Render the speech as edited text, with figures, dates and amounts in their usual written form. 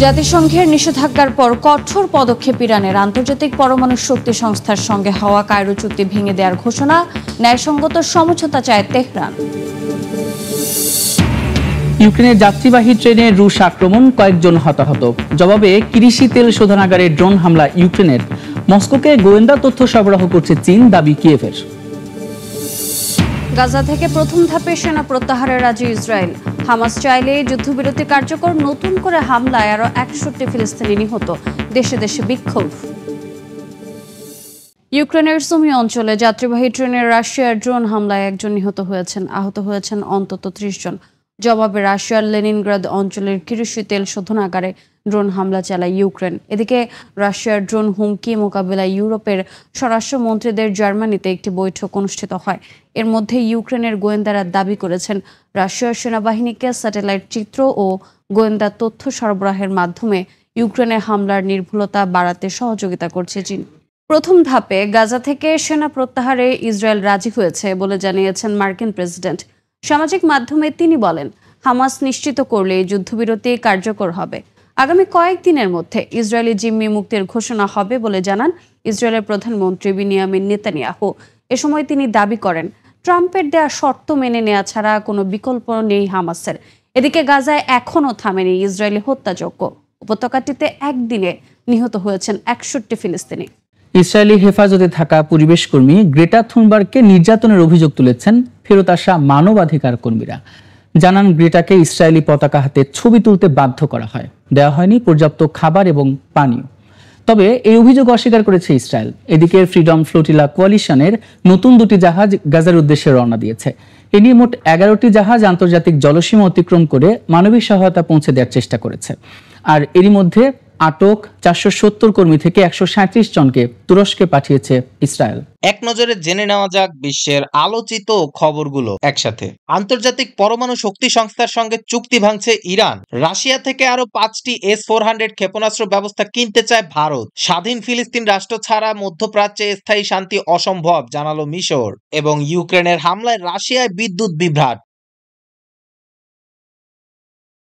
জাতিসংঘের নিষেধাজ্ঞার পর কঠোর পদক্ষেপ ইরানের আন্তর্জাতিক পরমাণু শক্তি সংস্থার সঙ্গে হওয়া কায়রো চুক্তি ভেঙে দেওয়ার ঘোষণা, ন্যায়সঙ্গত সমঝোতা চায় তেহরান। ইউক্রেনের যাত্রীবাহী ট্রেনে রুশ আক্রমণ, কয়েকজন হতাহত। জবাবে কিরিশি তেল শোধনাগারে ড্রোন হামলা ইউক্রেনের। মস্কোকে গোয়েন্দা তথ্য সরবরাহ করছে চীন, দাবি কিয়েভের। গাজা থেকে প্রথম ধাপে সেনা প্রত্যাহারে রাজি ইসরায়েল। হামাস চাইলে যুদ্ধবিরতি কার্যকর, নতুন করে হামলায় আরো 61 ফিলিস্তিনি নিহত, দেশে দেশে বিক্ষোভ। ইউক্রেনের সুমি অঞ্চলে যাত্রীবাহী ট্রেনের রাশিয়ার ড্রোন হামলায় একজন নিহত হয়েছেন, আহত হয়েছেন অন্তত 30 জন। জবাবে রাশিয়ার লেনিনগ্রাদ অঞ্চলের কিরিশি তেল শোধনাগারে ড্রোন হামলা চালায় ইউক্রেন। এদিকে রাশিয়ার ড্রোন হুমকি মোকাবিলায় ইউরোপের স্বরাষ্ট্রমন্ত্রীদের জার্মানিতে একটি বৈঠক অনুষ্ঠিত হয়। এর মধ্যে ইউক্রেনের গোয়েন্দারা দাবি করেছেন, রাশিয়ার সেনাবাহিনীকে স্যাটেলাইট চিত্র ও গোয়েন্দা তথ্য সরবরাহের মাধ্যমে ইউক্রেনের হামলার নির্ভুলতা বাড়াতে সহযোগিতা করছে চীন। প্রথম ধাপে গাজা থেকে সেনা প্রত্যাহারে ইসরায়েল রাজি হয়েছে বলে জানিয়েছেন মার্কিন প্রেসিডেন্ট। সামাজিক মাধ্যমে তিনি বলেন, হামাস নিশ্চিত করলে যুদ্ধবিরতি কার্যকর হবে। আগামী কয়েকদিনের মধ্যে ইসরায়েলি জিম্মি মুক্তির ঘোষণা হবে বলে জানান ইসরায়েলের প্রধানমন্ত্রী বিনিয়ামিন নেতানিয়াহু। এ সময় তিনি দাবি করেন, ট্রাম্পের দেয়া শর্ত মেনে নেওয়া ছাড়া কোনো বিকল্প নেই হামাসের। এদিকে গাজায় এখনও থামেনি ইসরায়েলি হত্যাযজ্ঞ। উপত্যকাটিতে একদিনে নিহত হয়েছেন 61 ফিলিস্তিনি। ইসরায়েলি হেফাজতে থাকা পরিবেশ কর্মী গ্রেটা থুনবার্গকে নির্যাতনের অভিযোগ তুলেছেন ফেরত আসা মানবাধিকার কর্মীরা। জানান, গ্রেটাকে ইসরায়েলি পতাকা হাতে ছবি তুলতে বাধ্য করা হয়, দেওয়া হয়নি পর্যাপ্ত খাবার এবং পানীয়। তবে এই অভিযোগ অস্বীকার করেছে ইসরায়েল। এদিকে ফ্রিডম ফ্লোটিলা কোয়ালিশনের নতুন 2টি জাহাজ গাজার উদ্দেশ্যে রওনা দিয়েছে। এ নিয়ে মোট 11টি জাহাজ আন্তর্জাতিক জলসীমা অতিক্রম করে মানবিক সহায়তা পৌঁছে দেওয়ার চেষ্টা করেছে। আর এরই মধ্যে আটক 470 কর্মী থেকে 137 জনকে তুরস্কে পাঠিয়েছে ইসরায়েল। এক নজরে জেনে নেওয়া যাক বিশ্বের আলোচিত খবরগুলো একসাথে। আন্তর্জাতিক পরমাণু শক্তি সংস্থার সঙ্গে চুক্তি ভাঙছে ইরান। রাশিয়া থেকে আরো 5টি S-400 ক্ষেপণাস্ত্র ব্যবস্থা কিনতে চায় ভারত। স্বাধীন ফিলিস্তিন রাষ্ট্র ছাড়া মধ্যপ্রাচ্যে স্থায়ী শান্তি অসম্ভব, জানালো মিশর। এবং ইউক্রেনের হামলায় রাশিয়ায় বিদ্যুৎ বিভ্রাট।